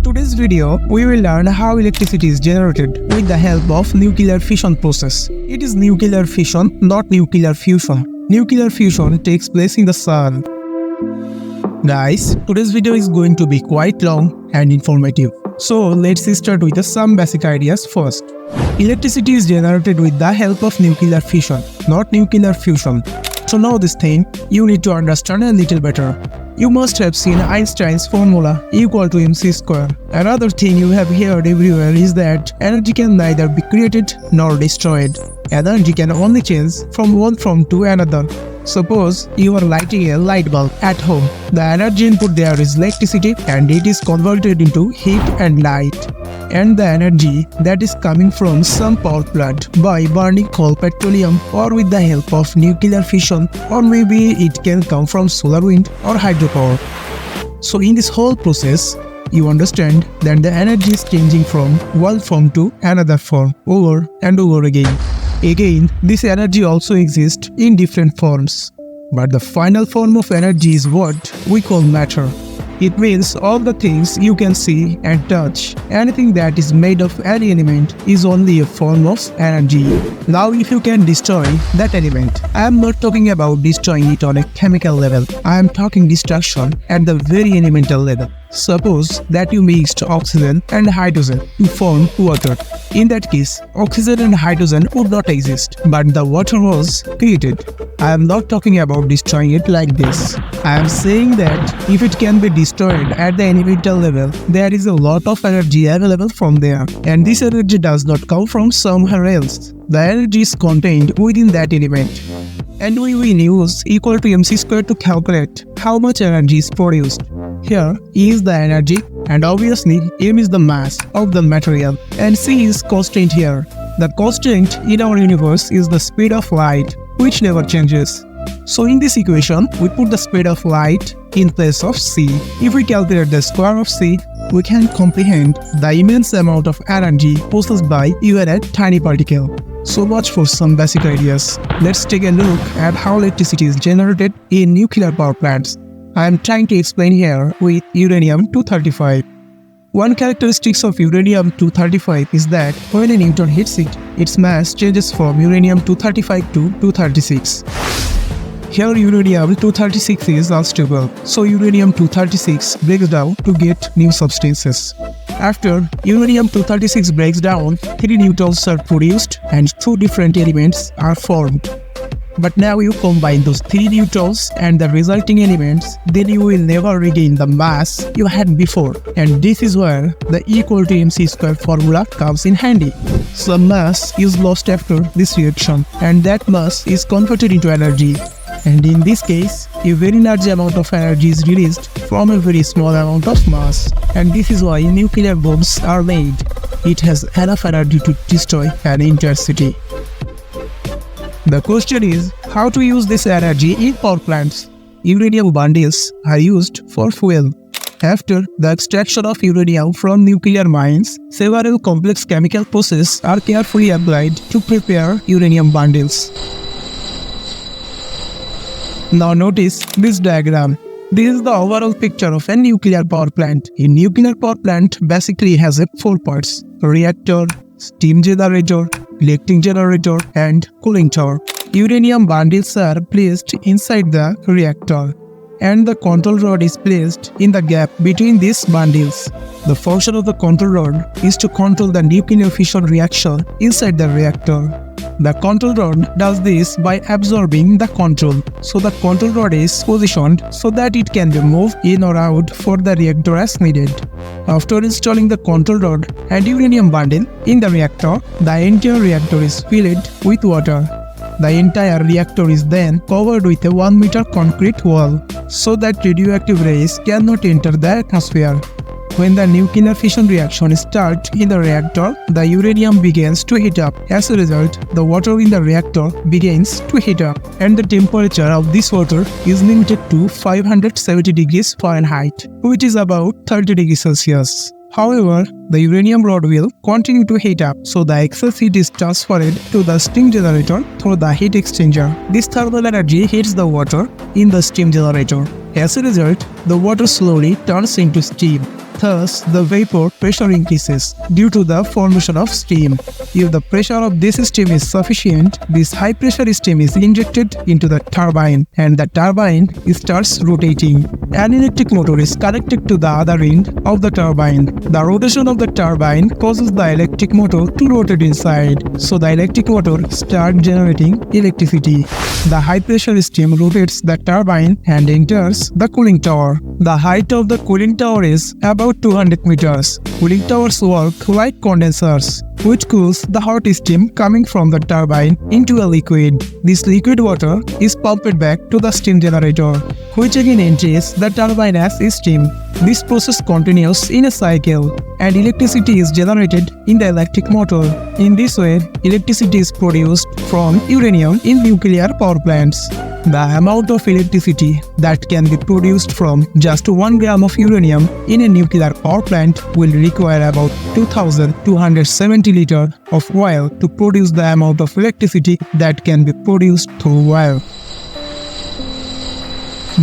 today's video, we will learn how electricity is generated with the help of nuclear fission process. It is nuclear fission, not nuclear fusion. Nuclear fusion takes place in the sun. Guys, today's video is going to be quite long and informative. So let's start with some basic ideas first. Electricity is generated with the help of nuclear fission, not nuclear fusion. To know this thing, you need to understand a little better. You must have seen Einstein's formula equal to mc square. Another thing you have heard everywhere is that energy can neither be created nor destroyed. Energy can only change from one form to another. Suppose you are lighting a light bulb at home. The energy input there is electricity and it is converted into heat and light. And the energy that is coming from some power plant by burning coal, petroleum, or with the help of nuclear fission, or maybe it can come from solar wind or hydropower. So in this whole process, you understand that the energy is changing from one form to another form over and over again. Again, this energy also exists in different forms. But the final form of energy is what we call matter. It means all the things you can see and touch. Anything that is made of any element is only a form of energy. Now if you can destroy that element, I am not talking about destroying it on a chemical level. I am talking destruction at the very elemental level. Suppose that you mixed oxygen and hydrogen to form water. In that case, oxygen and hydrogen would not exist, but the water was created. I am not talking about destroying it like this. I am saying that if it can be destroyed at the elemental level, there is a lot of energy available from there, and this energy does not come from somewhere else. The energy is contained within that element. And we will use equal to mc square to calculate how much energy is produced. Here E is the energy, and obviously m is the mass of the material, and c is constant here. The constant in our universe is the speed of light, which never changes. So in this equation, we put the speed of light in place of c. If we calculate the square of c, we can comprehend the immense amount of energy possessed by even a tiny particle. So much for some basic ideas. Let's take a look at how electricity is generated in nuclear power plants. I am trying to explain here with uranium-235. One characteristic of uranium-235 is that when a neutron hits it, its mass changes from uranium-235 to 236. Here uranium-236 is unstable, so uranium-236 breaks down to get new substances. After uranium-236 breaks down, 3 neutrons are produced and 2 different elements are formed. But now you combine those 3 neutrons and the resulting elements, then you will never regain the mass you had before. And this is where the equal to mc square formula comes in handy. Some mass is lost after this reaction, and that mass is converted into energy. And in this case, a very large amount of energy is released from a very small amount of mass. And this is why nuclear bombs are made. It has enough energy to destroy an entire city. The question is, how to use this energy in power plants? Uranium bundles are used for fuel. After the extraction of uranium from nuclear mines, several complex chemical processes are carefully applied to prepare uranium bundles. Now notice this diagram. This is the overall picture of a nuclear power plant. A nuclear power plant basically has 4 parts: reactor, steam generator, electric generator, and cooling tower. Uranium bundles are placed inside the reactor, and the control rod is placed in the gap between these bundles. The function of the control rod is to control the nuclear fission reaction inside the reactor. The control rod does this by absorbing the control, so the control rod is positioned so that it can be moved in or out for the reactor as needed. After installing the control rod and uranium bundle in the reactor, the entire reactor is filled with water. The entire reactor is then covered with a 1 meter concrete wall, so that radioactive rays cannot enter the atmosphere. When the nuclear fission reaction starts in the reactor, the uranium begins to heat up. As a result, the water in the reactor begins to heat up, and the temperature of this water is limited to 570 degrees Fahrenheit, which is about 30 degrees Celsius. However, the uranium rod will continue to heat up, so the excess heat is transferred to the steam generator through the heat exchanger. This thermal energy heats the water in the steam generator. As a result, the water slowly turns into steam. Thus, the vapor pressure increases due to the formation of steam. If the pressure of this steam is sufficient, this high pressure steam is injected into the turbine and the turbine starts rotating. An electric motor is connected to the other end of the turbine. The rotation of the turbine causes the electric motor to rotate inside, so the electric motor starts generating electricity. The high pressure steam rotates the turbine and enters the cooling tower. The height of the cooling tower is about 200 meters. Cooling towers work like condensers, which cools the hot steam coming from the turbine into a liquid. This liquid water is pumped back to the steam generator, which again enters the turbine as steam. This process continues in a cycle, and electricity is generated in the electric motor. In this way, electricity is produced from uranium in nuclear power plants. The amount of electricity that can be produced from just 1 gram of uranium in a nuclear power plant will require about 2,270 liters of oil to produce the amount of electricity that can be produced through oil.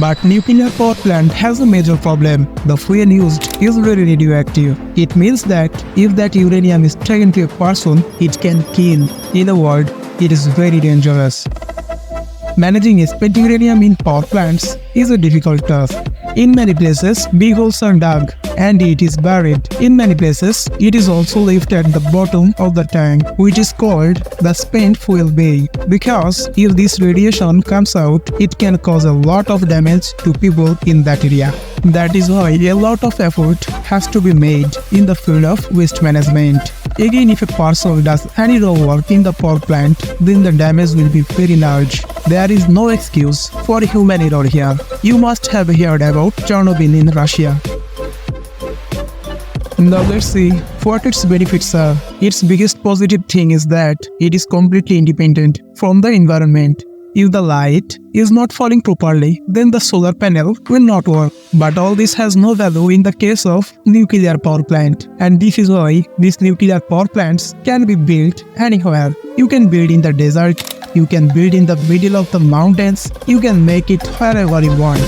But nuclear power plant has a major problem. The fuel used is very radioactive. It means that if that uranium is taken to a person, it can kill. In a word, it is very dangerous. Managing spent uranium in power plants is a difficult task. In many places, big holes are dug and it is buried. In many places, it is also left at the bottom of the tank, which is called the spent fuel bay. Because if this radiation comes out, it can cause a lot of damage to people in that area. That is why a lot of effort has to be made in the field of waste management. Again, if a person does any wrong work in the power plant, then the damage will be very large. There is no excuse for human error here. You must have heard about Chernobyl in Russia. Now let's see what its benefits are. Its biggest positive thing is that it is completely independent from the environment. If the light is not falling properly, then the solar panel will not work. But all this has no value in the case of nuclear power plant. And this is why these nuclear power plants can be built anywhere. You can build in the desert, you can build in the middle of the mountains, you can make it wherever you want.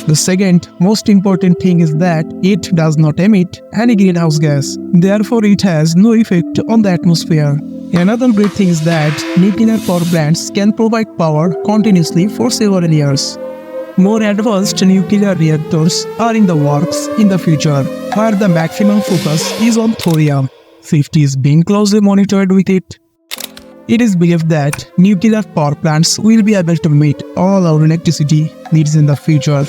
The second most important thing is that it does not emit any greenhouse gas. Therefore, it has no effect on the atmosphere. Another great thing is that nuclear power plants can provide power continuously for several years. More advanced nuclear reactors are in the works in the future, where the maximum focus is on thorium. Safety is being closely monitored with it. It is believed that nuclear power plants will be able to meet all our electricity needs in the future.